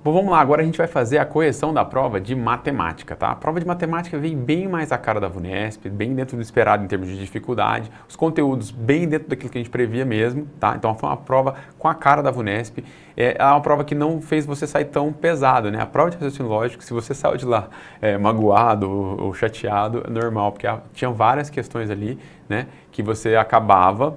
Bom, vamos lá, agora a gente vai fazer a correção da prova de matemática, tá? A prova de matemática vem bem mais a cara da VUNESP, bem dentro do esperado em termos de dificuldade, os conteúdos bem dentro daquilo que a gente previa mesmo, tá? Então foi uma prova com a cara da VUNESP, é uma prova que não fez você sair tão pesado, né? A prova de raciocínio lógico, se você saiu de lá magoado ou chateado, é normal, porque tinham várias questões ali, né? Que você acabava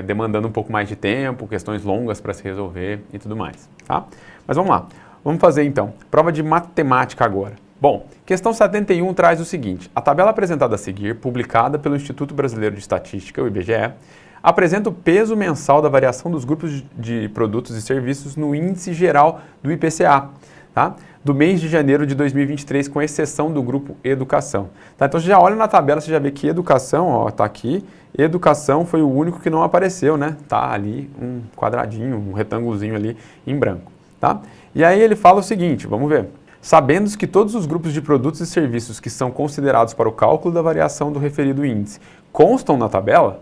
demandando um pouco mais de tempo, questões longas para se resolver e tudo mais, tá? Mas vamos lá, vamos fazer então, prova de matemática agora. Bom, questão 71 traz o seguinte, a tabela apresentada a seguir, publicada pelo Instituto Brasileiro de Estatística, o IBGE, apresenta o peso mensal da variação dos grupos de produtos e serviços no índice geral do IPCA, tá? Do mês de janeiro de 2023, com exceção do grupo Educação. Tá? Então você já olha na tabela, você já vê que Educação, ó, tá aqui, Educação foi o único que não apareceu, né? Tá ali um quadradinho, um retângulozinho ali em branco. Tá? E aí ele fala o seguinte, vamos ver. Sabendo que todos os grupos de produtos e serviços que são considerados para o cálculo da variação do referido índice constam na tabela,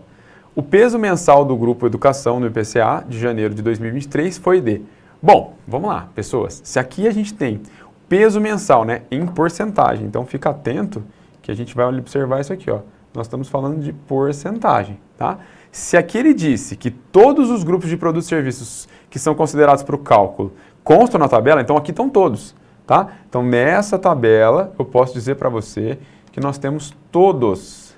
o peso mensal do grupo Educação no IPCA de janeiro de 2023 foi de... Bom, vamos lá, pessoas. Se aqui a gente tem peso mensal, né, em porcentagem, então fica atento que a gente vai observar isso aqui, ó. Nós estamos falando de porcentagem, tá? Se aqui ele disse que todos os grupos de produtos e serviços que são considerados para o cálculo constam na tabela, então aqui estão todos, tá? Então nessa tabela eu posso dizer para você que nós temos todos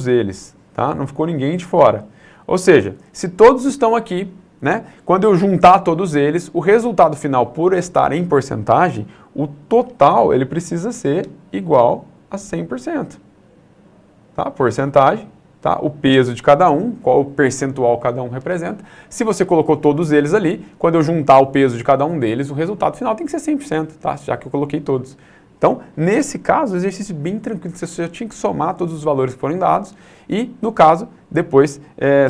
eles, tá? Não ficou ninguém de fora. Ou seja, se todos estão aqui, né? Quando eu juntar todos eles, o resultado final, por estar em porcentagem, o total ele precisa ser igual a 100%. Tá? Porcentagem, tá? O peso de cada um, qual o percentual cada um representa. Se você colocou todos eles ali, quando eu juntar o peso de cada um deles, o resultado final tem que ser 100%, tá? Já que eu coloquei todos. Então, nesse caso, o exercício bem tranquilo, você já tinha que somar todos os valores que foram dados e, no caso, depois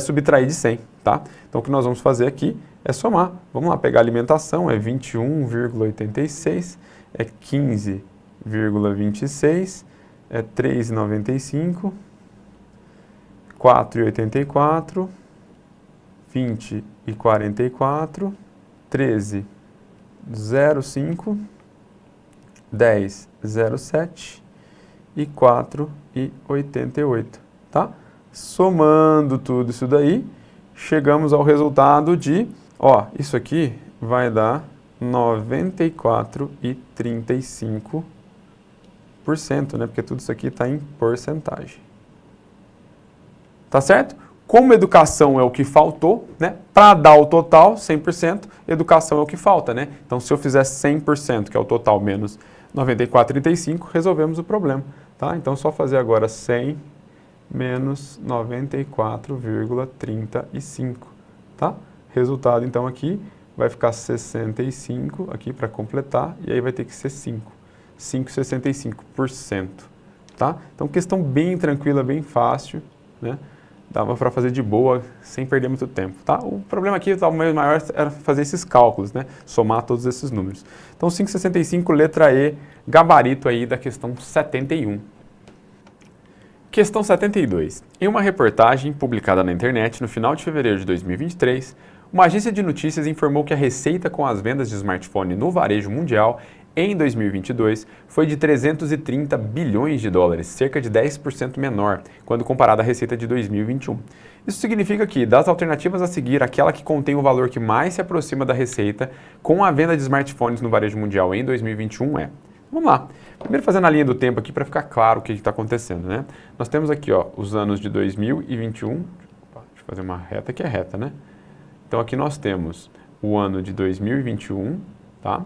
subtrair de 100, tá? Então, o que nós vamos fazer aqui é somar. Vamos lá, pegar a alimentação, é 21,86, é 15,26, é 3,95, 4,84, 20,44, 13,05, 10,07 e 4,88, tá? Somando tudo isso daí, chegamos ao resultado de, ó, isso aqui vai dar 94,35%, né? Porque tudo isso aqui está em porcentagem. Tá certo? Como educação é o que faltou, né? Para dar o total, 100%, educação é o que falta, né? Então, se eu fizer 100%, que é o total, menos 94,35, resolvemos o problema, tá? Então, só fazer agora 100 menos 94,35, tá? Resultado, então, aqui vai ficar 65 aqui para completar, e aí vai ter que ser 5,65%, tá? Então, questão bem tranquila, bem fácil, né? Dava para fazer de boa, sem perder muito tempo, tá? O problema aqui, talvez maior, era fazer esses cálculos, né? Somar todos esses números. Então, 5,65, letra E, gabarito aí da questão 71. Questão 72. Em uma reportagem publicada na internet no final de fevereiro de 2023, uma agência de notícias informou que a receita com as vendas de smartphone no varejo mundial em 2022 foi de 330 bilhões de dólares, cerca de 10% menor, quando comparada à receita de 2021. Isso significa que, das alternativas a seguir, aquela que contém o valor que mais se aproxima da receita com a venda de smartphones no varejo mundial em 2021 é... Vamos lá. Primeiro fazendo a linha do tempo aqui para ficar claro o que está acontecendo, né? Nós temos aqui, ó, os anos de 2021. Deixa eu fazer uma reta que é reta, né? Então aqui nós temos o ano de 2021, tá?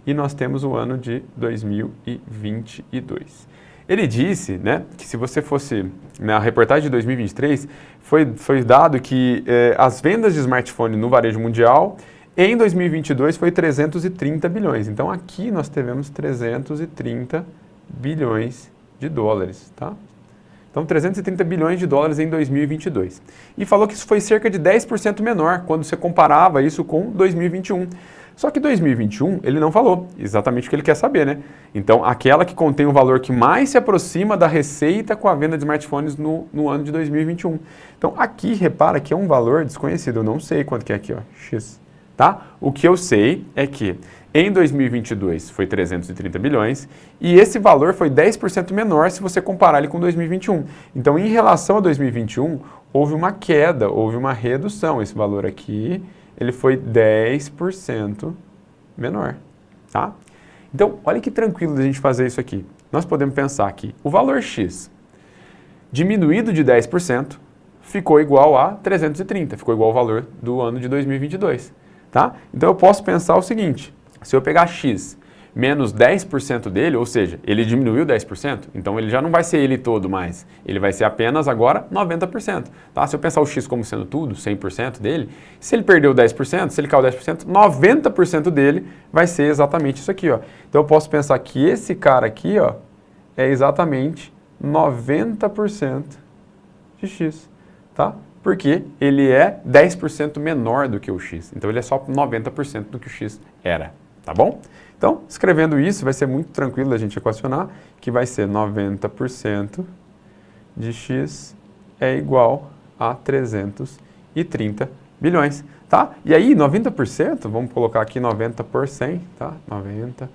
E nós temos o ano de 2022. Ele disse, né, que se você fosse, na reportagem de 2023, foi dado que as vendas de smartphone no varejo mundial em 2022 foi 330 bilhões. Então aqui nós tivemos 330 bilhões de dólares, tá? Então 330 bilhões de dólares em 2022. E falou que isso foi cerca de 10% menor quando você comparava isso com 2021. Só que 2021 ele não falou exatamente o que ele quer saber, né? Então aquela que contém o valor que mais se aproxima da receita com a venda de smartphones no ano de 2021. Então aqui, repara que é um valor desconhecido, eu não sei quanto que é aqui, ó, X. tá? O que eu sei é que em 2022 foi 330 bilhões e esse valor foi 10% menor se você comparar ele com 2021. Então, em relação a 2021, houve uma queda, houve uma redução. Esse valor aqui, ele foi 10% menor, tá? Então, olha que tranquilo da gente fazer isso aqui. Nós podemos pensar que o valor X diminuído de 10% ficou igual a 330, ficou igual ao valor do ano de 2022, tá? Então, eu posso pensar o seguinte, se eu pegar X menos 10% dele, ou seja, ele diminuiu 10%, então ele já não vai ser ele todo mais, ele vai ser apenas agora 90%, tá? Se eu pensar o X como sendo tudo, 100% dele, se ele perdeu 10%, se ele caiu 10%, 90% dele vai ser exatamente isso aqui, ó. Então eu posso pensar que esse cara aqui, ó, é exatamente 90% de X, tá? Porque ele é 10% menor do que o X, então ele é só 90% do que o X era, tá bom? Então, escrevendo isso, vai ser muito tranquilo da gente equacionar, que vai ser 90% de X é igual a 330 bilhões, tá? E aí, 90%, vamos colocar aqui 90 por 100, tá? 90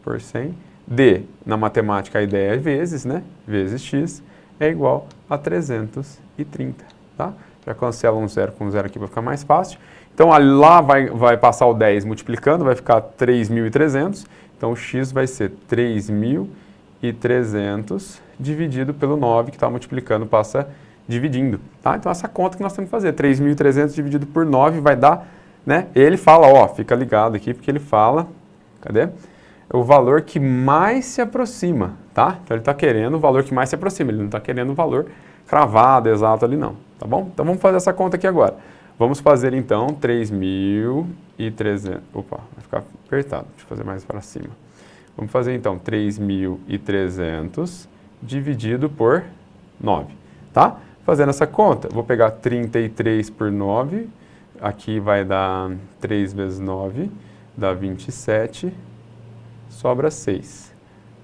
por 100 de, na matemática a ideia é vezes, né? Vezes X é igual a 330, tá? Já cancela um zero com um zero aqui para ficar mais fácil. Então, lá vai passar o 10 multiplicando, vai ficar 3.300. Então, o X vai ser 3.300 dividido pelo 9, que está multiplicando, passa dividindo. Tá? Então, essa conta que nós temos que fazer. 3.300 dividido por 9 vai dar, né? Ele fala, ó, fica ligado aqui, porque ele fala, cadê? O valor que mais se aproxima, tá? Então, ele está querendo o valor que mais se aproxima, ele não está querendo o valor cravado, exato ali não, tá bom? Então, vamos fazer essa conta aqui agora. Vamos fazer então 3.300, opa, vai ficar apertado, deixa eu fazer mais para cima. Vamos fazer então 3.300 dividido por 9, tá? Fazendo essa conta, vou pegar 33 por 9, aqui vai dar 3 vezes 9, dá 27, sobra 6.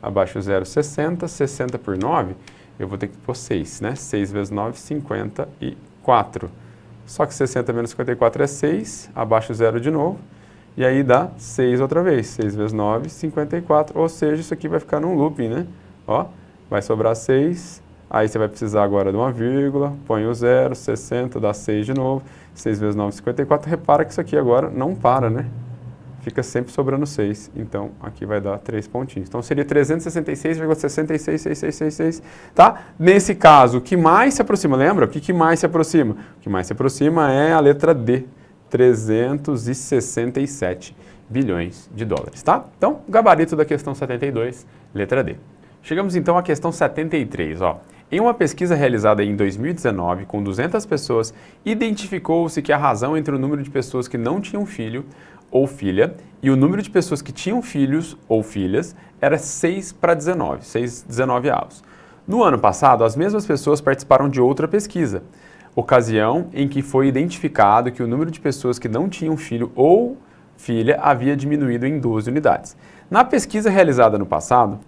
Abaixo 0, 60, 60 por 9, eu vou ter que pôr 6, né? 6 vezes 9, 54. Só que 60 menos 54 é 6, abaixo 0 de novo, e aí dá 6 outra vez. 6 vezes 9, 54, ou seja, isso aqui vai ficar num looping, né? Ó, vai sobrar 6, aí você vai precisar agora de uma vírgula, põe o 0, 60, dá 6 de novo, 6 vezes 9, 54, repara que isso aqui agora não para, né? Fica sempre sobrando 6, então aqui vai dar 3 pontinhos. Então seria 366,666666, tá? Nesse caso, o que mais se aproxima, lembra? O que mais se aproxima? O que mais se aproxima é a letra D, 367 bilhões de dólares, tá? Então, gabarito da questão 72, letra D. Chegamos então à questão 73, ó. Em uma pesquisa realizada em 2019 com 200 pessoas, identificou-se que a razão entre o número de pessoas que não tinham filho ou filha e o número de pessoas que tinham filhos ou filhas era 6 para 19, 19 avos. No ano passado, as mesmas pessoas participaram de outra pesquisa, ocasião em que foi identificado que o número de pessoas que não tinham filho ou filha havia diminuído em 12 unidades. Na pesquisa realizada no passado,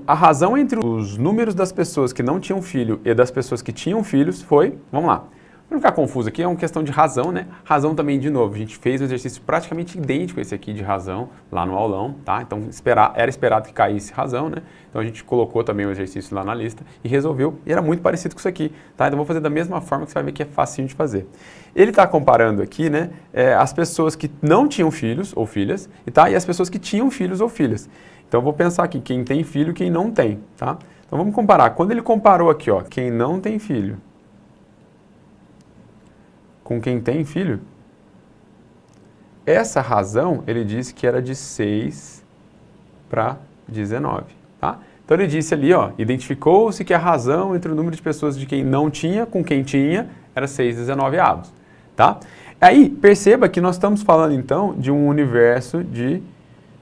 a razão entre os números das pessoas que não tinham filho e das pessoas que tinham filhos foi, vamos lá, para não ficar confuso aqui, é uma questão de razão, né? Razão também, de novo, a gente fez um exercício praticamente idêntico a esse aqui de razão, lá no aulão, tá? Então, era esperado que caísse razão, né? Então, a gente colocou também o exercício lá na lista e resolveu, e era muito parecido com isso aqui, tá? Então, vou fazer da mesma forma que você vai ver que é facinho de fazer. Ele está comparando aqui, né, as pessoas que não tinham filhos ou filhas, tá? E as pessoas que tinham filhos ou filhas. Então, eu vou pensar aqui, quem tem filho e quem não tem, tá? Então, vamos comparar. Quando ele comparou aqui, ó, quem não tem filho com quem tem filho, essa razão, ele disse que era de 6 para 19, tá? Então, ele disse ali, ó, identificou-se que a razão entre o número de pessoas de quem não tinha com quem tinha era 6/19 avos, tá? Aí, perceba que nós estamos falando, então, de um universo de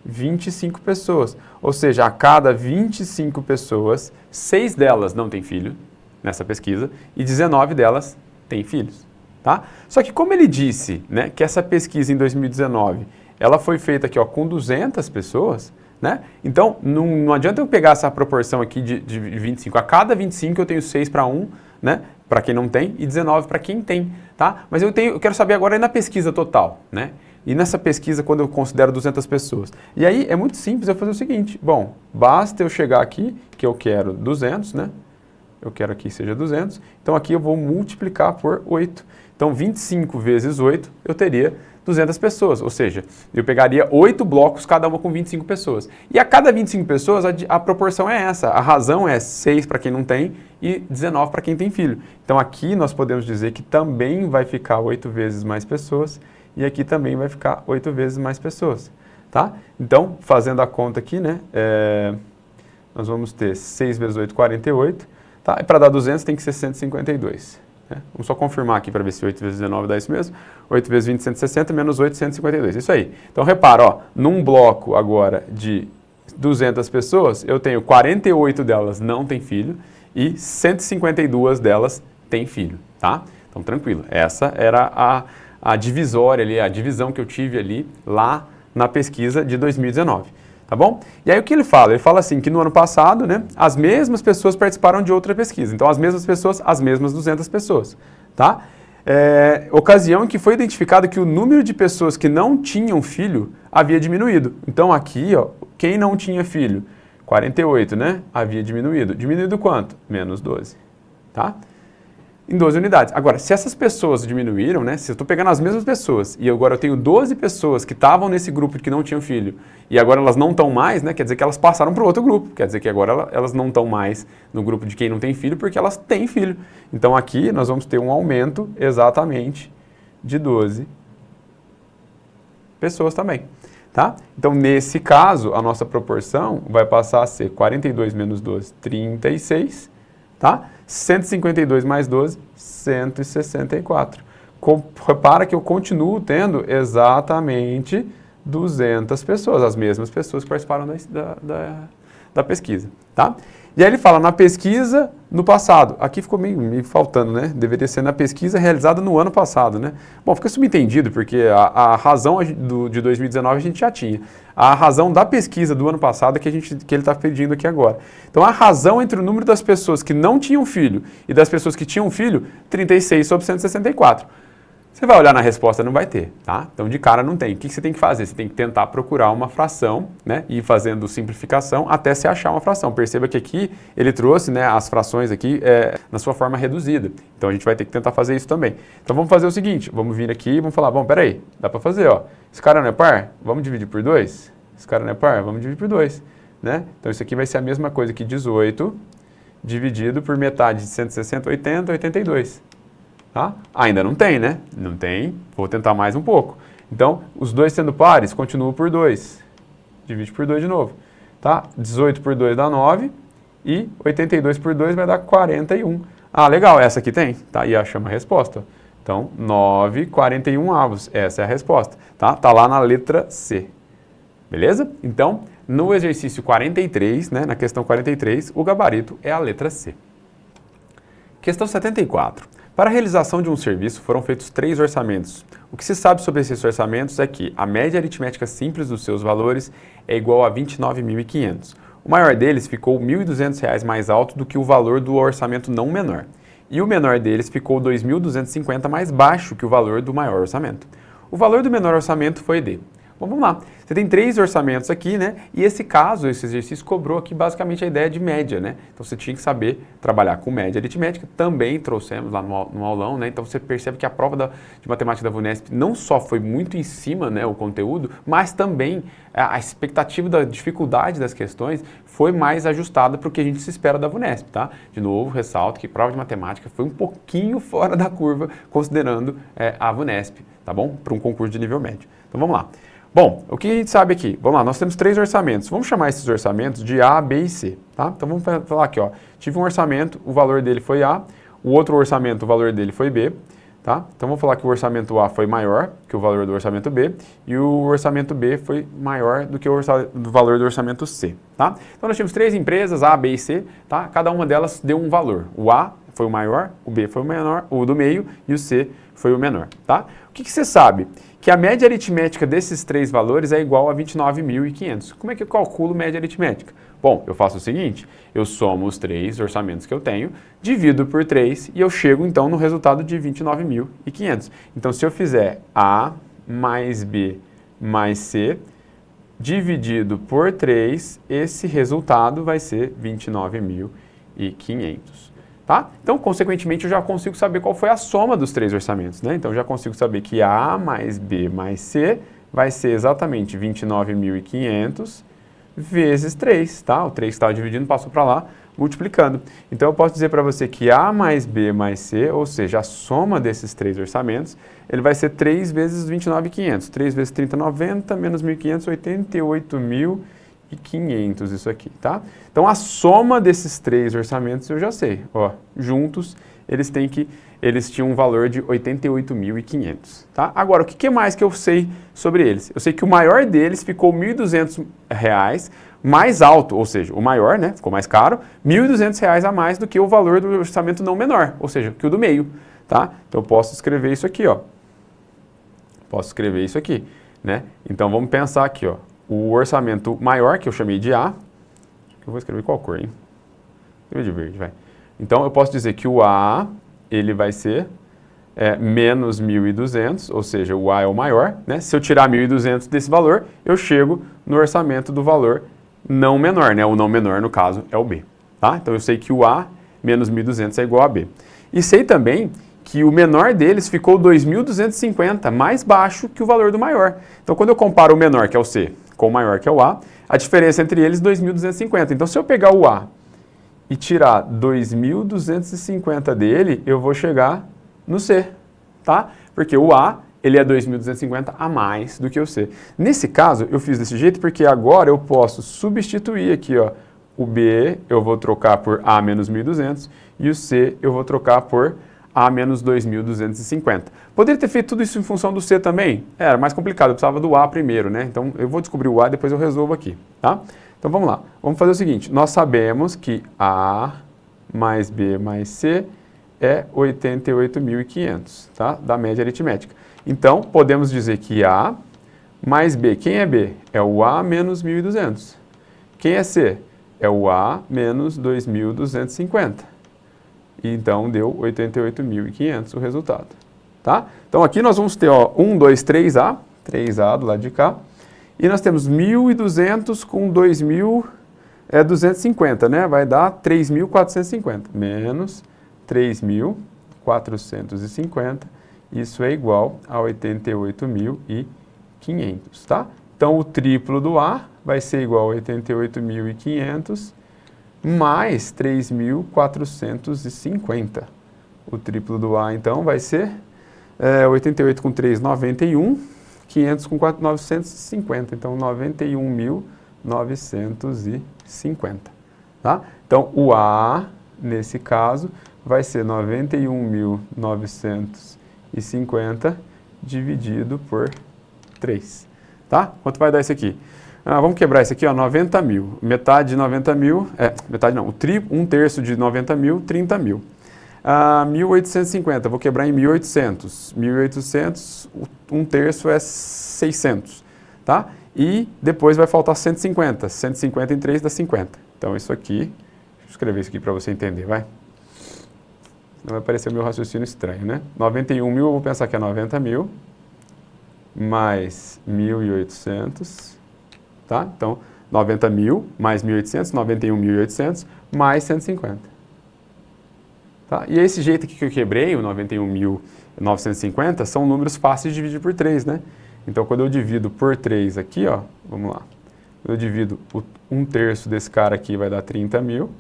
25 pessoas, ou seja, a cada 25 pessoas, 6 delas não têm filho, nessa pesquisa, e 19 delas têm filhos. Tá? Só que como ele disse, né, que essa pesquisa em 2019, ela foi feita aqui, ó, com 200 pessoas, né? Então não adianta eu pegar essa proporção aqui de 25. A cada 25 eu tenho 6 para 1, né, para quem não tem, e 19 para quem tem, tá? Mas eu quero saber agora na pesquisa total, né? E nessa pesquisa, quando eu considero 200 pessoas? E aí é muito simples eu fazer o seguinte, bom, basta eu chegar aqui, que eu quero 200, né? Eu quero aqui seja 200, então aqui eu vou multiplicar por 8. Então 25 vezes 8, eu teria 200 pessoas, ou seja, eu pegaria 8 blocos, cada uma com 25 pessoas. E a cada 25 pessoas, a proporção é essa. A razão é 6 para quem não tem e 19 para quem tem filho. Então aqui nós podemos dizer que também vai ficar 8 vezes mais pessoas e aqui também vai ficar 8 vezes mais pessoas, tá? Então, fazendo a conta aqui, né, nós vamos ter 6 vezes 8, 48, tá? E para dar 200 tem que ser 152. Vamos só confirmar aqui para ver se 8 vezes 19 dá isso mesmo. 8 vezes 20, 160, menos 8, 152. Isso aí. Então, repara, ó, num bloco agora de 200 pessoas, eu tenho 48 delas não têm filho e 152 delas têm filho, tá? Então, tranquilo. Essa era a divisória ali, a divisão que eu tive ali lá na pesquisa de 2019. Tá bom? E aí o que ele fala? Ele fala assim, que no ano passado, né, as mesmas pessoas participaram de outra pesquisa. Então, as mesmas pessoas, as mesmas 200 pessoas, tá? Ocasião em que foi identificado que o número de pessoas que não tinham filho havia diminuído. Então, aqui, ó, quem não tinha filho? 48, né? Havia diminuído. Diminuído quanto? Menos 12, tá? Em 12 unidades. Agora, se essas pessoas diminuíram, né? Se eu estou pegando as mesmas pessoas e agora eu tenho 12 pessoas que estavam nesse grupo que não tinham filho e agora elas não estão mais, né? Quer dizer que elas passaram para o outro grupo. Quer dizer que agora elas não estão mais no grupo de quem não tem filho porque elas têm filho. Então aqui nós vamos ter um aumento exatamente de 12 pessoas também, tá? Então nesse caso a nossa proporção vai passar a ser 42 menos 12, 36, tá? 152 mais 12, 164. Repara que eu continuo tendo exatamente 200 pessoas, as mesmas pessoas que participaram da pesquisa, tá? E aí ele fala, na pesquisa no passado, aqui ficou meio faltando, né? Deveria ser na pesquisa realizada no ano passado, né? Bom, fica subentendido, porque a razão de 2019 a gente já tinha. A razão da pesquisa do ano passado é que ele está pedindo aqui agora. Então, a razão entre o número das pessoas que não tinham filho e das pessoas que tinham filho, 36 sobre 164. Você vai olhar na resposta, não vai ter, tá? Então, de cara não tem. O que você tem que fazer? Você tem que tentar procurar uma fração, né? E ir fazendo simplificação até se achar uma fração. Perceba que aqui ele trouxe, né, as frações aqui na sua forma reduzida. Então, a gente vai ter que tentar fazer isso também. Então, vamos fazer o seguinte. Vamos vir aqui e vamos falar, bom, peraí, dá para fazer, ó. Esse cara não é par? Vamos dividir por 2? Esse cara não é par? Vamos dividir por 2, né? Então, isso aqui vai ser a mesma coisa que 18 dividido por metade de 160, 80, 82. Tá? Ainda não tem, né? Não tem. Vou tentar mais um pouco. Então, os dois sendo pares, continuo por 2. Divide por 2 de novo. Tá? 18 por 2 dá 9. E 82 por 2 vai dar 41. Ah, legal. Essa aqui tem. Tá? E achamos a resposta. Então, 9, 41 avos. Essa é a resposta. Tá? Tá lá na letra C. Beleza? Então, no exercício 43, né, na questão 43, o gabarito é a letra C. Questão 74. Para a realização de um serviço foram feitos 3 orçamentos. O que se sabe sobre esses orçamentos é que a média aritmética simples dos seus valores é igual a 29.500. O maior deles ficou R$ 1.200 mais alto do que o valor do orçamento não menor. E o menor deles ficou R$ 2.250 mais baixo que o valor do maior orçamento. O valor do menor orçamento foi de... Bom, vamos lá. Você tem 3 orçamentos aqui, né? E esse exercício cobrou aqui basicamente a ideia de média, né? Então você tinha que saber trabalhar com média aritmética. Também trouxemos lá no aulão, né? Então você percebe que a prova de matemática da VUNESP não só foi muito em cima, né, o conteúdo, mas também a expectativa da dificuldade das questões foi mais ajustada para o que a gente se espera da VUNESP, tá? De novo, ressalto que a prova de matemática foi um pouquinho fora da curva, considerando a VUNESP, tá bom? Para um concurso de nível médio. Então vamos lá. Bom, o que a gente sabe aqui? Vamos lá, nós temos 3 orçamentos. Vamos chamar esses orçamentos de A, B e C, tá? Então vamos falar aqui, ó. Tive um orçamento, o valor dele foi A. O outro orçamento, o valor dele foi B, tá? Então vamos falar que o orçamento A foi maior que o valor do orçamento B e o orçamento B foi maior do que o valor do orçamento C, tá? Então nós tínhamos 3 empresas, A, B e C, tá? Cada uma delas deu um valor. O A foi o maior, o B foi o menor, o do meio e o C foi o menor, tá? O que você sabe? Que a média aritmética desses 3 valores é igual a 29.500. Como é que eu calculo média aritmética? Bom, eu faço o seguinte, eu somo os 3 orçamentos que eu tenho, divido por 3 e eu chego então no resultado de 29.500. Então se eu fizer A, mais B mais C dividido por 3, esse resultado vai ser 29.500. Tá? Então, consequentemente, eu já consigo saber qual foi a soma dos 3 orçamentos, né? Então, eu já consigo saber que A mais B mais C vai ser exatamente 29.500 vezes 3, tá? O 3 que estava dividindo passou para lá, multiplicando. Então, eu posso dizer para você que A mais B mais C, ou seja, a soma desses 3 orçamentos, ele vai ser 3 vezes 29.500. 3 vezes 30, 90, menos 1.500, 88.500, isso aqui, tá? Então, a soma desses 3 orçamentos eu já sei. Ó, juntos, eles tinham um valor de 88.500, tá? Agora, o que mais que eu sei sobre eles? Eu sei que o maior deles ficou R$ 1.200 mais alto, ou seja, o maior, né, ficou mais caro, R$ 1.200 a mais do que o valor do orçamento não menor, ou seja, que o do meio, tá? Então, eu posso escrever isso aqui, ó. Posso escrever isso aqui, né? Então, vamos pensar aqui, ó. O orçamento maior, que eu chamei de A, eu vou escrever qual cor, hein? Escrever de verde, vai. Então, eu posso dizer que o A, ele vai ser menos 1.200, ou seja, o A é o maior, né? Se eu tirar 1.200 desse valor, eu chego no orçamento do valor não menor, né? O não menor, no caso, é o B, tá? Então, eu sei que o A menos 1.200 é igual a B. E sei também que o menor deles ficou 2.250, mais baixo que o valor do maior. Então, quando eu comparo o menor, que é o C, com o maior, que é o A, a diferença entre eles é 2.250. Então, se eu pegar o A e tirar 2.250 dele, eu vou chegar no C, tá? Porque o A, ele é 2.250 a mais do que o C. Nesse caso, eu fiz desse jeito porque agora eu posso substituir aqui, ó, o B eu vou trocar por A menos 1.200 e o C eu vou trocar por A menos 2.250. Poderia ter feito tudo isso em função do C também? Era mais complicado, eu precisava do A primeiro, né? Então, eu vou descobrir o A e depois eu resolvo aqui, tá? Então, vamos lá. Vamos fazer o seguinte, nós sabemos que A mais B mais C é 88.500, tá? Da média aritmética. Então, podemos dizer que A mais B, quem é B? É o A menos 1.200. Quem é C? É o A menos 2.250. E então, deu 88.500 o resultado, tá? Então, aqui nós vamos ter, ó, 1, 2, 3A, 3A do lado de cá. E nós temos 1.200 com 2.250, né? Vai dar 3.450, menos 3.450, isso é igual a 88.500, tá? Então, o triplo do A vai ser igual a 88.500 mais 3.450. O triplo do A, então, vai ser 88 com 3, 91, 500 com 4, 950. Então, 91.950, tá? Então, o A, nesse caso, vai ser 91.950 dividido por 3, tá? Quanto vai dar isso aqui? Vamos quebrar isso aqui, ó, 90 mil. Metade de 90 mil, metade não, um terço de 90 mil, 30 mil. 1.850, vou quebrar em 1.800. 1.800, um terço é 600, tá? E depois vai faltar 150. 150 em 3 dá 50. Então, isso aqui, deixa eu escrever isso aqui para você entender, vai? Não vai parecer o meu raciocínio estranho, né? 91 mil, eu vou pensar que é 90 mil, mais 1.800, tá? Então, 90 mil mais 1.800, 91.800, mais 150. Tá? E esse jeito aqui que eu quebrei, o 91.950, são números fáceis de dividir por 3, né? Então, quando eu divido por 3 aqui, ó, vamos lá. Eu divido um terço desse cara aqui vai dar 30 mil,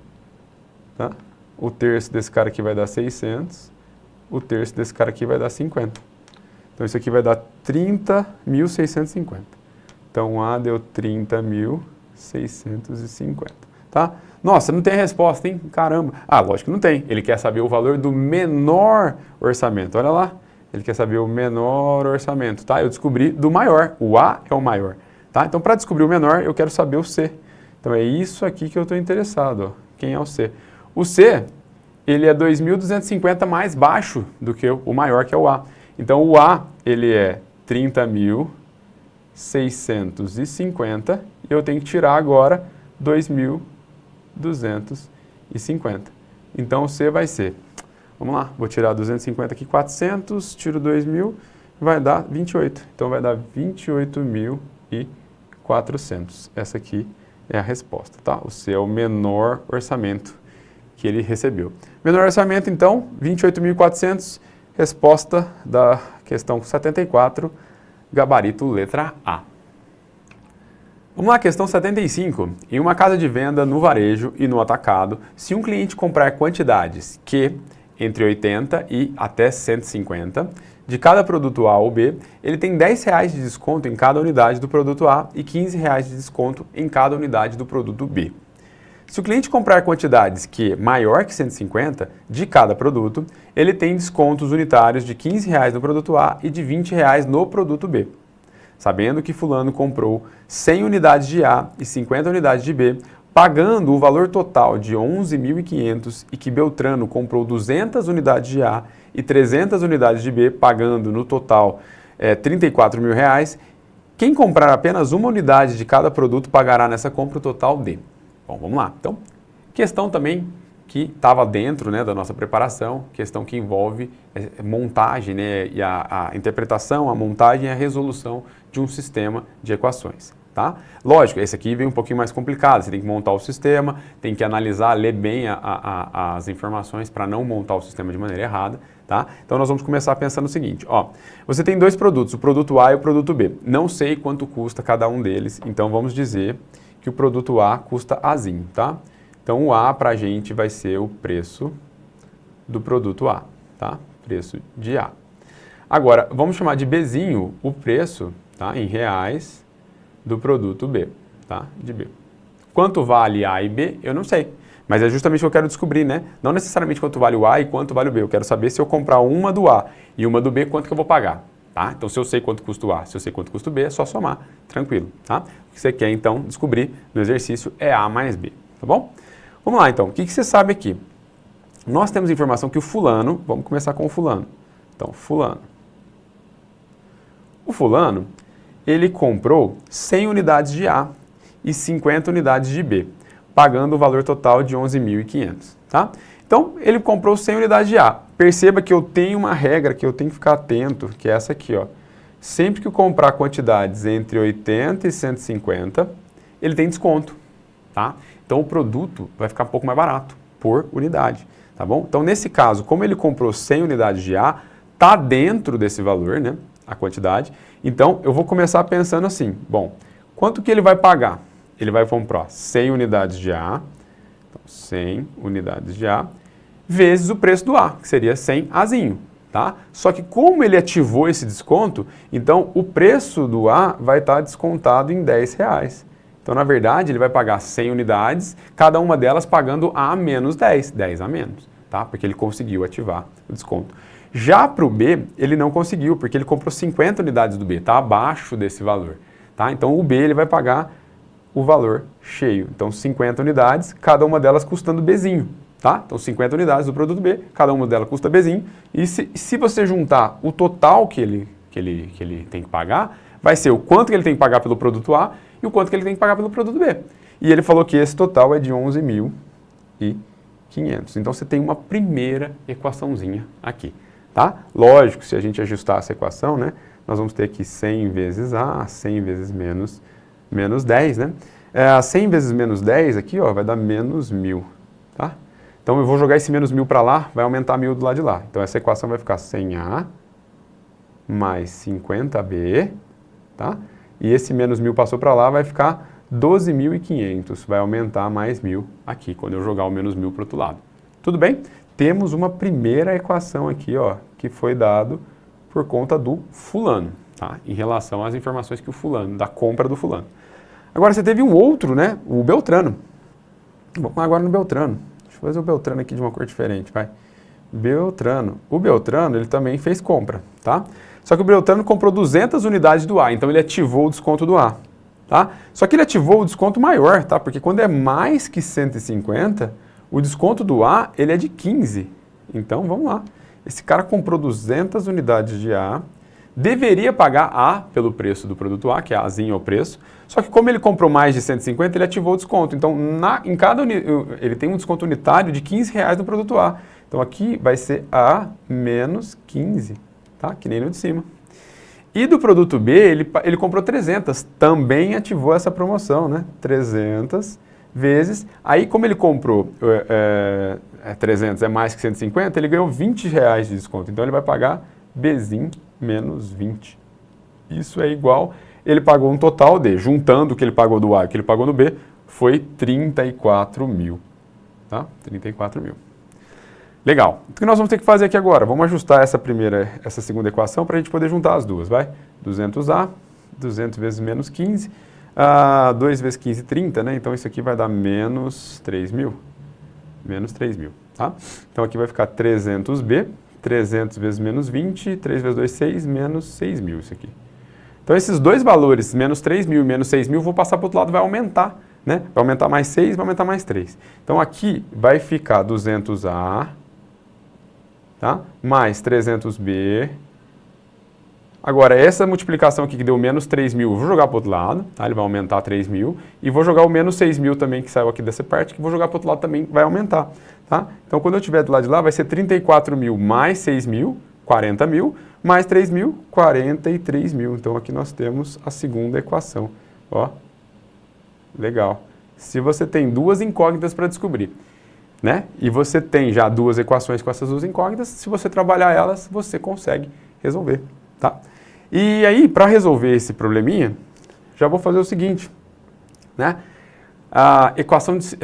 tá? O terço desse cara aqui vai dar 600, o terço desse cara aqui vai dar 50. Então, isso aqui vai dar 30.650. Então, A deu 30.650, tá? Nossa, não tem resposta, hein? Caramba. Lógico que não tem. Ele quer saber o valor do menor orçamento. Olha lá. Ele quer saber o menor orçamento, tá? Eu descobri do maior. O A é o maior, tá? Então, para descobrir o menor, eu quero saber o C. Então, é isso aqui que eu estou interessado, ó. Quem é o C? O C, ele é 2.250 mais baixo do que o maior, que é o A. Então, o A, ele é 30.650 e eu tenho que tirar agora 2.250. Então, o C vai ser, vamos lá, vou tirar 250 aqui, 400, tiro 2.000, vai dar 28. Então vai dar 28.400. Essa aqui é a resposta, tá? O seu menor orçamento que ele recebeu. Menor orçamento, então, 28.400, resposta da questão 74, gabarito letra A. Vamos lá, questão 75. Em uma casa de venda no varejo e no atacado, se um cliente comprar quantidades que, entre 80 e até 150, de cada produto A ou B, ele tem R$10 de desconto em cada unidade do produto A e R$15 de desconto em cada unidade do produto B. Se o cliente comprar quantidades que maior que 150 de cada produto, ele tem descontos unitários de R$15 no produto A e de R$20 no produto B. Sabendo que fulano comprou 100 unidades de A e 50 unidades de B, pagando o valor total de 11.500 e que Beltrano comprou 200 unidades de A e 300 unidades de B, pagando no total R$34.000, quem comprar apenas uma unidade de cada produto pagará nessa compra o total de... Bom, vamos lá. Então, questão também que estava dentro, né, da nossa preparação, questão que envolve montagem, né, e a interpretação, a montagem e a resolução de um sistema de equações. Tá? Lógico, esse aqui vem um pouquinho mais complicado, você tem que montar o sistema, tem que analisar, ler bem as informações para não montar o sistema de maneira errada. Tá? Então nós vamos começar pensando o seguinte, ó, você tem dois produtos, o produto A e o produto B. Não sei quanto custa cada um deles, então vamos dizer que o produto A custa Azinho, tá? Então o A para a gente vai ser o preço do produto A, tá? Preço de A. Agora, vamos chamar de Bzinho o preço, tá? Em reais do produto B, tá? De B. Quanto vale A e B, eu não sei. Mas é justamente o que eu quero descobrir, né? Não necessariamente quanto vale o A e quanto vale o B. Eu quero saber se eu comprar uma do A e uma do B, quanto que eu vou pagar, tá? Então se eu sei quanto custa o A, se eu sei quanto custa o B, é só somar, tranquilo, tá? O que você quer, então, descobrir no exercício é A mais B, tá bom? Vamos lá, então. O que você sabe aqui? Nós temos informação que o fulano, vamos começar com o fulano. Então, fulano. O fulano, ele comprou 100 unidades de A e 50 unidades de B, pagando o valor total de 11.500, tá? Então, ele comprou 100 unidades de A. Perceba que eu tenho uma regra que eu tenho que ficar atento, que é essa aqui, ó. Sempre que eu comprar quantidades entre 80 e 150, ele tem desconto, tá? Então, o produto vai ficar um pouco mais barato por unidade, tá bom? Então, nesse caso, como ele comprou 100 unidades de A, tá dentro desse valor, né? A quantidade. Então, eu vou começar pensando assim, bom, quanto que ele vai pagar? Ele vai comprar 100 unidades de A, então 100 unidades de A, vezes o preço do A, que seria 100 Azinho, tá? Só que como ele ativou esse desconto, então o preço do A vai estar descontado em R$10. Então, na verdade, ele vai pagar 100 unidades, cada uma delas pagando A menos 10, 10 a menos, tá? Porque ele conseguiu ativar o desconto. Já para o B, ele não conseguiu, porque ele comprou 50 unidades do B, está abaixo desse valor, tá? Então, o B ele vai pagar o valor cheio. Então, 50 unidades, cada uma delas custando Bzinho, tá? Então, 50 unidades do produto B, cada uma delas custa Bzinho. E se você juntar o total que ele tem que pagar, vai ser o quanto que ele tem que pagar pelo produto A e o quanto que ele tem que pagar pelo produto B. E ele falou que esse total é de 11.500. Então, você tem uma primeira equaçãozinha aqui, tá? Lógico, se a gente ajustar essa equação, né, nós vamos ter aqui 100 vezes A, 100 vezes menos 10, né? 100 vezes menos 10 aqui, ó, vai dar menos 1.000, tá? Então, eu vou jogar esse menos 1.000 para lá, vai aumentar 1.000 do lado de lá. Então, essa equação vai ficar 100A mais 50B, tá? E esse menos 1.000 passou para lá, vai ficar 12.500, vai aumentar mais 1.000 aqui, quando eu jogar o menos 1.000 para o outro lado. Tudo bem? Temos uma primeira equação aqui, ó, que foi dado por conta do fulano, tá? Em relação às informações que o fulano, da compra do fulano. Agora, você teve um outro, né? O Beltrano. Vamos agora no Beltrano. Deixa eu fazer o Beltrano aqui de uma cor diferente, vai. Beltrano. O Beltrano, ele também fez compra, tá? Só que o Beltrano comprou 200 unidades do A, então ele ativou o desconto do A, tá? Só que ele ativou o desconto maior, tá? Porque quando é mais que 150, o desconto do A, ele é de 15. Então, vamos lá. Esse cara comprou 200 unidades de A, deveria pagar A pelo preço do produto A, que é Azinho é o preço, só que como ele comprou mais de 150, ele ativou o desconto. Então, em cada ele tem um desconto unitário de R$15 no produto A. Então, aqui vai ser A menos 15, tá? Que nem no de cima. E do produto B, ele comprou 300, também ativou essa promoção, né? 300 vezes, aí como ele comprou 300 é mais que 150, ele ganhou R$20 de desconto, então ele vai pagar Bzim menos 20. Isso é igual, ele pagou um total de, juntando o que ele pagou do A e o que ele pagou no B, foi 34 mil, tá? 34 mil. Legal. O que nós vamos ter que fazer aqui agora? Vamos ajustar essa segunda equação para a gente poder juntar as duas, vai? 200A, 200 vezes menos 15, 2 vezes 15, 30, né? Então isso aqui vai dar menos 3 mil. Menos 3 mil, tá? Então aqui vai ficar 300B, 300 vezes menos 20, 3 vezes 2, 6, menos 6 mil isso aqui. Então esses dois valores, menos 3 mil e menos 6 mil, vou passar para o outro lado, vai aumentar, né? Vai aumentar mais 6, vai aumentar mais 3. Então aqui vai ficar 200A, tá? Mais 300B. Agora, essa multiplicação aqui que deu menos 3 mil, eu vou jogar para o outro lado, tá? Ele vai aumentar 3 mil. E vou jogar o menos 6 mil também, que saiu aqui dessa parte, que vou jogar para o outro lado também, vai aumentar, tá? Então, quando eu estiver do lado de lá, vai ser 34 mil mais 6 mil, 40 mil, mais 3 mil, 43 mil. Então, aqui nós temos a segunda equação, ó. Legal. Se você tem duas incógnitas para descobrir, né? E você tem já duas equações com essas duas incógnitas, se você trabalhar elas, você consegue resolver, tá? E aí, para resolver esse probleminha, já vou fazer o seguinte, né? A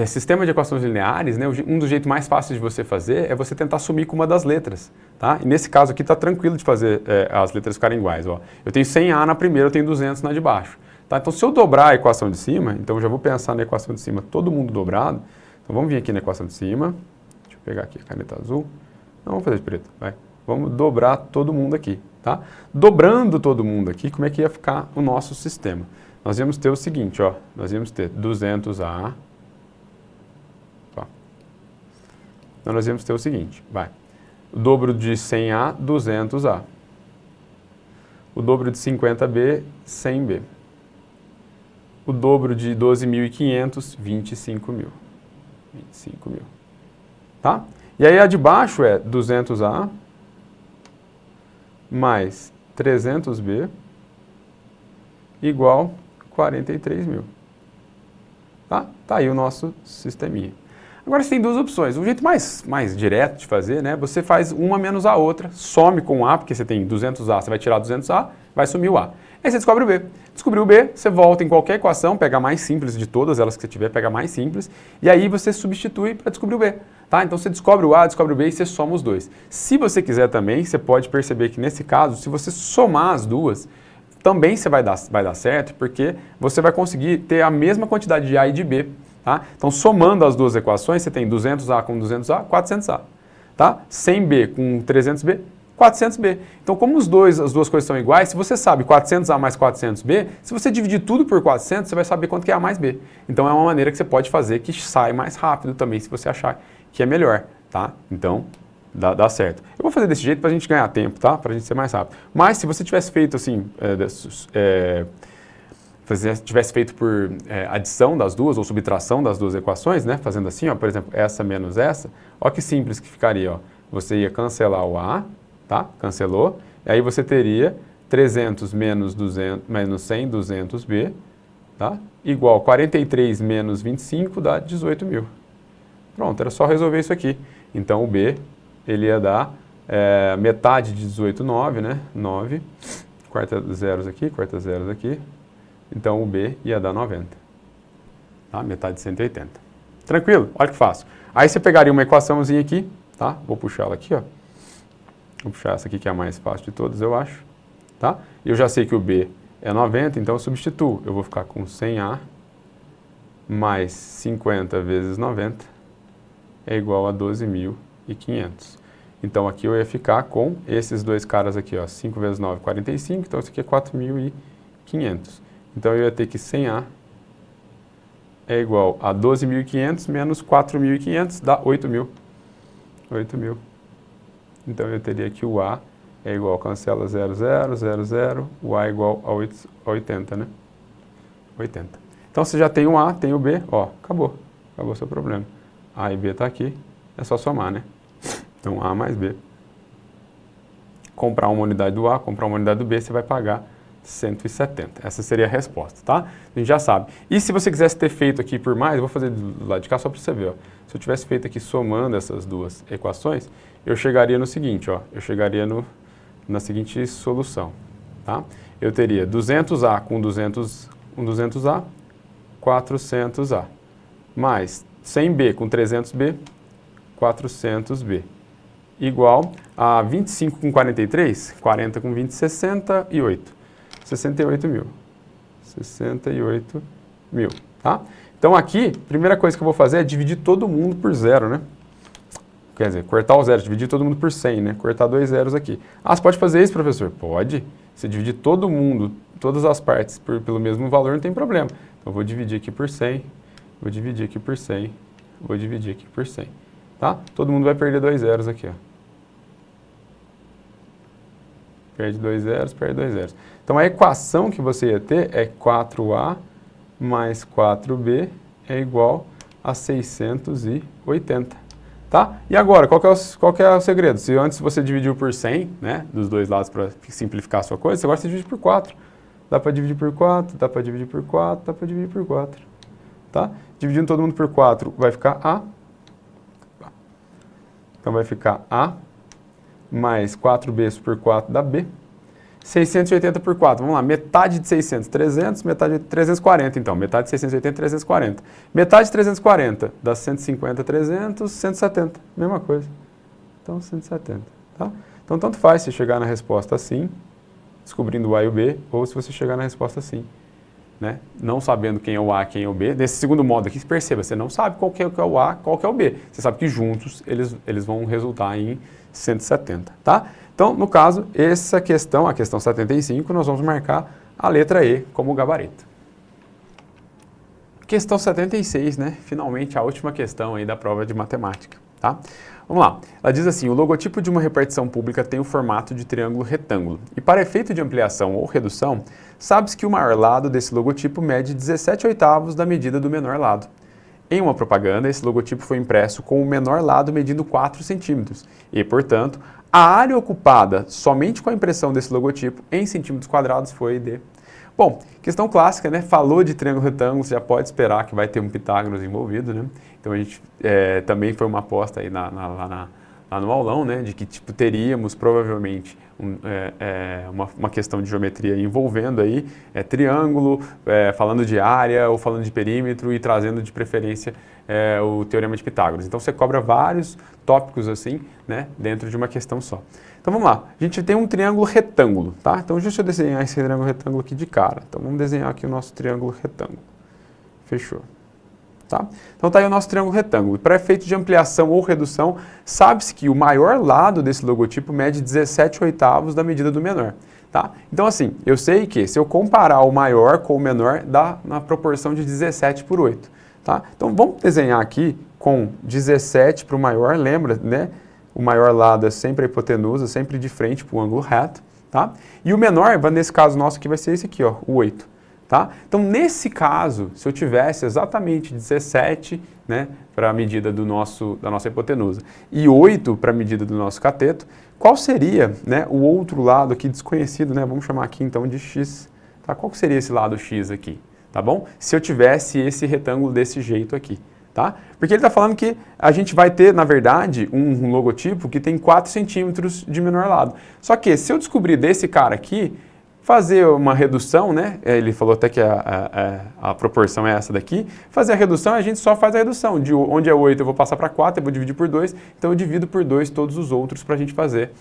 sistema de equações lineares, né? Um dos jeitos mais fáceis de você fazer é você tentar sumir com uma das letras, tá? E nesse caso aqui está tranquilo de fazer as letras ficarem iguais, ó. Eu tenho 100A na primeira, eu tenho 200 na de baixo, tá? Então, se eu dobrar a equação de cima, então eu já vou pensar na equação de cima, todo mundo dobrado. Então, vamos vir aqui na equação de cima. Deixa eu pegar aqui a caneta azul. Não, vamos fazer de preto, vai. Vamos dobrar todo mundo aqui, tá? Dobrando todo mundo aqui, como é que ia ficar o nosso sistema? Nós íamos ter o seguinte, ó. Nós íamos ter 200A. Ó. Então, nós íamos ter o seguinte, vai. O dobro de 100A, 200A. O dobro de 50B, 100B. O dobro de 12.500, 25 mil. 25 mil, tá? E aí a de baixo é 200A mais 300B igual 43 mil, tá? Tá aí o nosso sisteminha. Agora você tem duas opções. O jeito mais direto de fazer, né? Você faz uma menos a outra, some com o A, porque você tem 200A, você vai tirar 200A, vai sumir o A. Aí você descobre o B. Descobriu o B, você volta em qualquer equação, pega a mais simples de todas elas que você tiver, pega a mais simples, e aí você substitui para descobrir o B, tá? Então você descobre o A, descobre o B e você soma os dois. Se você quiser também, você pode perceber que nesse caso, se você somar as duas, também você vai dar certo, porque você vai conseguir ter a mesma quantidade de A e de B, tá? Então somando as duas equações, você tem 200A com 200A, 400A, tá? 100B com 300B, 400B. Então, como as duas coisas são iguais, se você sabe 400A mais 400B, se você dividir tudo por 400, você vai saber quanto que é A mais B. Então, é uma maneira que você pode fazer que sai mais rápido também, se você achar que é melhor, tá? Então, dá certo. Eu vou fazer desse jeito para a gente ganhar tempo, tá? Para a gente ser mais rápido. Mas, se você tivesse feito assim, tivesse feito por adição das duas ou subtração das duas equações, né? Fazendo assim, ó, por exemplo, essa menos essa, ó que simples que ficaria, ó. Você ia cancelar o A, tá? Cancelou. E aí você teria 300 menos 200, menos 100, 200B, tá? Igual 43 menos 25 dá 18 mil. Pronto, era só resolver isso aqui. Então, o B, ele ia dar metade de 18, 9, né? 9, quarta zeros aqui, quarta zeros aqui. Então, o B ia dar 90. Tá? Metade de 180. Tranquilo? Olha que fácil. Aí você pegaria uma equaçãozinha aqui, tá? Vou puxar ela aqui, ó. Vou puxar essa aqui que é a mais fácil de todas, eu acho, tá? E eu já sei que o B é 90, então eu substituo. Eu vou ficar com 100A mais 50 vezes 90 é igual a 12.500. Então aqui eu ia ficar com esses dois caras aqui, ó, 5 vezes 9, 45, então isso aqui é 4.500. Então eu ia ter que 100A é igual a 12.500 menos 4.500 dá 8.000. 8.000. Então, eu teria que o A é igual, cancela 0, 0, 0, 0, o A é igual a 80, né? 80. Então, você já tem o A, tem o B, ó, acabou o seu problema. A e B está aqui, é só somar, né? Então, A mais B comprar uma unidade do A, comprar uma unidade do B, você vai pagar 170. Essa seria a resposta, tá? A gente já sabe. E se você quisesse ter feito aqui por mais, eu vou fazer do lado de cá só para você ver, ó. Se eu tivesse feito aqui somando essas duas equações, eu chegaria no seguinte, ó. Eu chegaria na seguinte solução, tá? Eu teria 200A com 200A, 400A, mais 100B com 300B, 400B, igual a 25 com 43, 40 com 20, 68. 68 mil. 68 mil, tá? Então aqui, primeira coisa que eu vou fazer é dividir todo mundo por zero, né? Quer dizer, cortar o zero, dividir todo mundo por 100, né? Cortar 2 zeros aqui. Ah, você pode fazer isso, professor? Pode. Se dividir todo mundo, todas as partes pelo mesmo valor, não tem problema. Então eu vou dividir aqui por 100, vou dividir aqui por 100, vou dividir aqui por 100, tá? Todo mundo vai perder 2 zeros aqui, ó. Perde 2 zeros, perde 2 zeros. Então a equação que você ia ter é 4A mais 4B é igual a 680, tá? E agora, qual que é o segredo? Se antes você dividiu por 100, né, dos dois lados para simplificar a sua coisa, agora você divide por 4. Dá para dividir por 4, dá para dividir por 4, dá para dividir por 4, tá? Dividindo todo mundo por 4 vai ficar A. Então vai ficar A mais 4B por 4 dá B. 680 por 4, vamos lá, metade de 600, 300, metade de 340 então, metade de 680, 340. Metade de 340 dá 150, 300, 170, mesma coisa. Então 170, tá? Então tanto faz se chegar na resposta assim, descobrindo o A e o B, ou se você chegar na resposta assim, né? Não sabendo quem é o A, quem é o B. Nesse segundo modo aqui, perceba, você não sabe qual que é o A, qual que é o B. Você sabe que juntos eles vão resultar em 170, tá? Então, no caso, essa questão, a questão 75, nós vamos marcar a letra E como gabarito. Questão 76, né? Finalmente a última questão aí da prova de matemática, tá? Vamos lá. Ela diz assim, o logotipo de uma repartição pública tem o formato de triângulo retângulo. E para efeito de ampliação ou redução, sabe-se que o maior lado desse logotipo mede 17/8 da medida do menor lado. Em uma propaganda, esse logotipo foi impresso com o menor lado medindo 4 centímetros e, portanto, a área ocupada somente com a impressão desse logotipo em centímetros quadrados foi de... Bom, questão clássica, né? Falou de triângulo retângulo, você já pode esperar que vai ter um Pitágoras envolvido, né? Então a gente também foi uma aposta aí lá no aulão, né? De que tipo teríamos provavelmente uma questão de geometria envolvendo aí triângulo, falando de área ou falando de perímetro e trazendo de preferência o teorema de Pitágoras. Então você cobra vários tópicos assim, né? Dentro de uma questão só. Então vamos lá, a gente tem um triângulo retângulo, tá? Então deixa eu desenhar esse triângulo retângulo aqui de cara. Então vamos desenhar aqui o nosso triângulo retângulo. Fechou. Tá? Então tá aí o nosso triângulo retângulo. Para efeito de ampliação ou redução, sabe-se que o maior lado desse logotipo mede 17/8 da medida do menor. Tá? Então assim, eu sei que se eu comparar o maior com o menor, dá na proporção de 17/8. Tá? Então vamos desenhar aqui com 17 para o maior, lembra, né? O maior lado é sempre a hipotenusa, sempre de frente para o ângulo reto. Tá? E o menor, nesse caso nosso aqui, vai ser esse aqui, ó, o 8. Tá? Então, nesse caso, se eu tivesse exatamente 17, né, para a medida da nossa hipotenusa e 8 para a medida do nosso cateto, qual seria, né, o outro lado aqui desconhecido, né? Vamos chamar aqui então de x. Tá? Qual que seria esse lado x aqui? Tá bom? Se eu tivesse esse retângulo desse jeito aqui. Tá? Porque ele está falando que a gente vai ter, na verdade, um logotipo que tem 4 centímetros de menor lado. Só que se eu descobrir desse cara aqui, fazer uma redução, né? Ele falou até que a proporção é essa daqui. Fazer a redução, a gente só faz a redução. De onde é 8 eu vou passar para 4, eu vou dividir por 2. Então eu divido por 2 todos os outros para a gente fazer,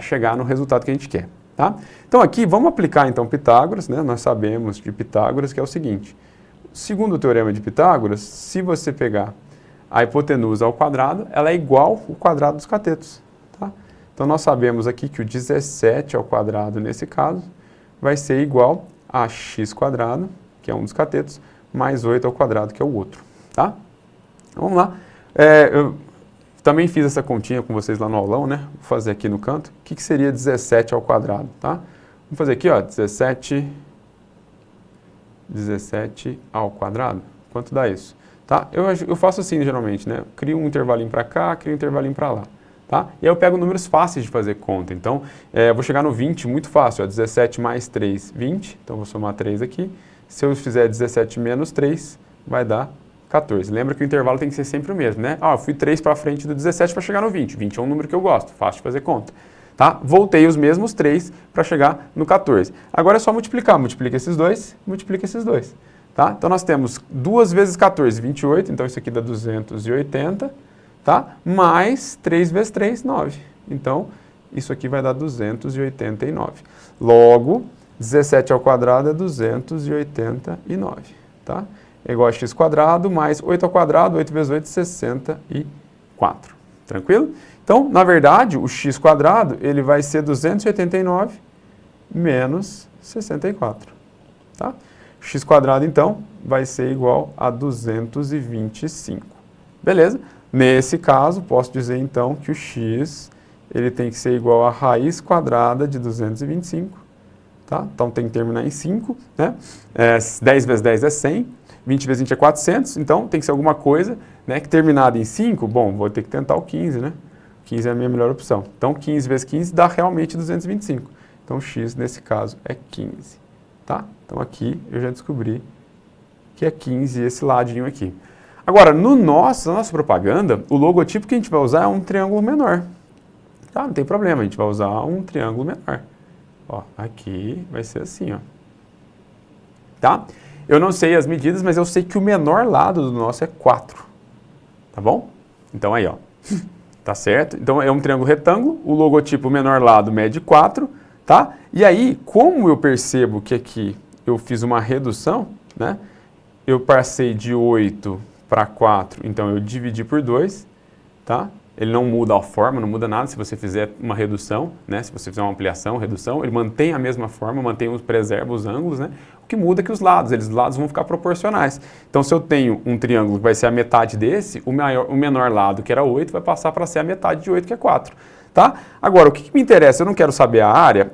chegar no resultado que a gente quer. Tá? Então aqui, vamos aplicar então Pitágoras, né? Nós sabemos de Pitágoras que é o seguinte. Segundo o teorema de Pitágoras, se você pegar a hipotenusa ao quadrado, ela é igual ao quadrado dos catetos. Tá? Então nós sabemos aqui que o 17 ao quadrado nesse caso vai ser igual a x quadrado, que é um dos catetos, mais 8 ao quadrado, que é o outro. Tá? Vamos lá. Eu também fiz essa continha com vocês lá no aulão, né? Vou fazer aqui no canto. O que seria 17 ao quadrado? Tá? Vamos fazer aqui, ó, 17 ao quadrado. Quanto dá isso? Tá? Eu faço assim geralmente, né? Crio um intervalinho para cá, crio um intervalinho para lá. Tá? E aí eu pego números fáceis de fazer conta. Então, eu vou chegar no 20 muito fácil. Ó, 17 mais 3, 20. Então, vou somar 3 aqui. Se eu fizer 17 menos 3, vai dar 14. Lembra que o intervalo tem que ser sempre o mesmo, né? Eu fui 3 para frente do 17 para chegar no 20. 20 é um número que eu gosto, fácil de fazer conta. Tá? Voltei os mesmos 3 para chegar no 14. Agora é só multiplicar. Multiplica esses dois, multiplica esses dois. Tá? Então, nós temos 2 vezes 14, 28. Então, isso aqui dá 280. Tá? Mais 3 vezes 3, 9. Então, isso aqui vai dar 289. Logo, 17 ao quadrado é 289. Tá? É igual a x quadrado mais 8 ao quadrado, 8 vezes 8, 64. Tranquilo? Então, na verdade, o x quadrado ele vai ser 289 menos 64. Tá? O x quadrado, então, vai ser igual a 225. Beleza? Nesse caso, posso dizer então que o x ele tem que ser igual a raiz quadrada de 225, tá? Então tem que terminar em 5, né? 10 vezes 10 é 100, 20 vezes 20 é 400, então tem que ser alguma coisa, né, que terminada em 5, bom, vou ter que tentar o 15, né? 15 é a minha melhor opção. Então 15 vezes 15 dá realmente 225. Então x nesse caso é 15, tá? Então aqui eu já descobri que é 15 esse ladinho aqui. Agora, na nossa propaganda, o logotipo que a gente vai usar é um triângulo menor. Tá? Não tem problema, a gente vai usar um triângulo menor. Ó, aqui vai ser assim, ó. Tá? Eu não sei as medidas, mas eu sei que o menor lado do nosso é 4. Tá bom? Então aí, ó. Tá certo? Então é um triângulo retângulo, o logotipo menor lado mede 4, tá? E aí, como eu percebo que aqui eu fiz uma redução, né? Eu passei de 8 para 4, então eu dividi por 2, tá? Ele não muda a forma, não muda nada se você fizer uma redução, né? Se você fizer uma ampliação, redução, ele mantém a mesma forma, preserva os ângulos, né? O que muda é que os lados vão ficar proporcionais. Então, se eu tenho um triângulo que vai ser a metade desse, o menor lado, que era 8, vai passar para ser a metade de 8, que é 4, tá? Agora, o que me interessa? Eu não quero saber a área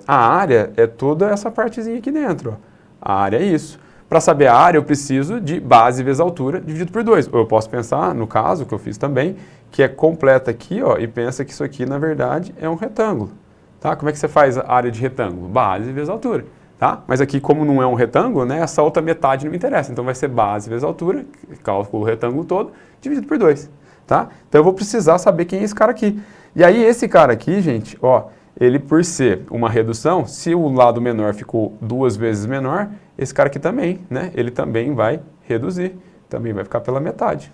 é toda essa partezinha aqui dentro, ó. A área é isso. Para saber a área, eu preciso de base vezes altura dividido por 2. Ou eu posso pensar, no caso que eu fiz também, que é completa aqui, ó, e pensa que isso aqui, na verdade, é um retângulo. Tá? Como é que você faz a área de retângulo? Base vezes altura. Tá? Mas aqui, como não é um retângulo, né, essa outra metade não me interessa. Então, vai ser base vezes altura, cálculo o retângulo todo, dividido por 2. Tá? Então, eu vou precisar saber quem é esse cara aqui. E aí, esse cara aqui, gente, ó, ele por ser uma redução, se o lado menor ficou 2 vezes menor, esse cara aqui também, né? Ele também vai reduzir, também vai ficar pela metade.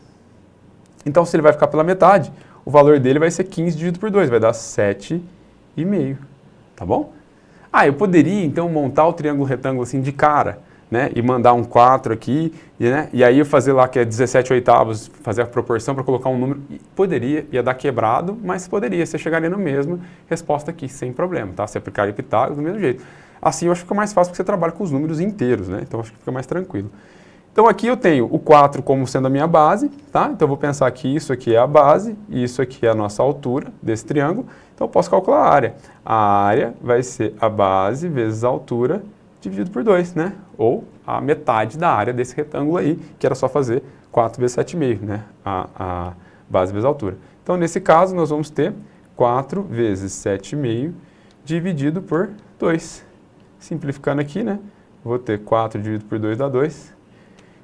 Então, se ele vai ficar pela metade, o valor dele vai ser 15 dividido por 2, vai dar 7,5, tá bom? Eu poderia, então, montar o triângulo retângulo assim de cara, né? E mandar um 4 aqui, né? E aí eu fazer lá que é 17 oitavos, fazer a proporção para colocar um número. Poderia, ia dar quebrado, mas poderia, você chegaria no mesmo resposta aqui, sem problema, tá? Você aplicaria Pitágoras do mesmo jeito. Assim eu acho que fica mais fácil porque você trabalha com os números inteiros, né? Então acho que fica mais tranquilo. Então aqui eu tenho o 4 como sendo a minha base, tá? Então eu vou pensar que isso aqui é a base e isso aqui é a nossa altura desse triângulo. Então eu posso calcular a área. A área vai ser a base vezes a altura dividido por 2, né? Ou a metade da área desse retângulo aí, que era só fazer 4 vezes 7,5, né? A base vezes a altura. Então nesse caso nós vamos ter 4 vezes 7,5 dividido por 2. Simplificando aqui, né? Vou ter 4 dividido por 2 dá 2.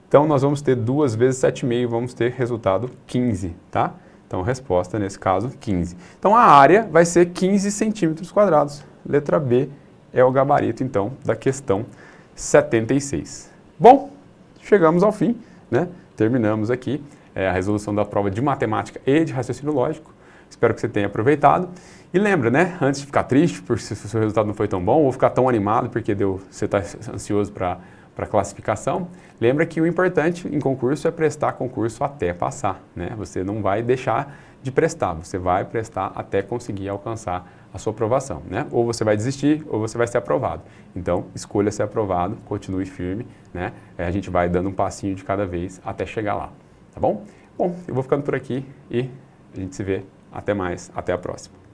Então, nós vamos ter 2 vezes 7,5, vamos ter resultado 15, tá? Então, resposta, nesse caso, 15. Então, a área vai ser 15 centímetros quadrados. Letra B é o gabarito, então, da questão 76. Bom, chegamos ao fim, né? Terminamos aqui a resolução da prova de matemática e de raciocínio lógico. Espero que você tenha aproveitado. E lembra, né? Antes de ficar triste por se o seu resultado não foi tão bom, ou ficar tão animado porque você está ansioso para a classificação, lembra que o importante em concurso é prestar concurso até passar, né? Você não vai deixar de prestar, você vai prestar até conseguir alcançar a sua aprovação, né? Ou você vai desistir, ou você vai ser aprovado. Então, escolha ser aprovado, continue firme, né? A gente vai dando um passinho de cada vez até chegar lá, tá bom? Bom, eu vou ficando por aqui e a gente se vê. Até mais, até a próxima.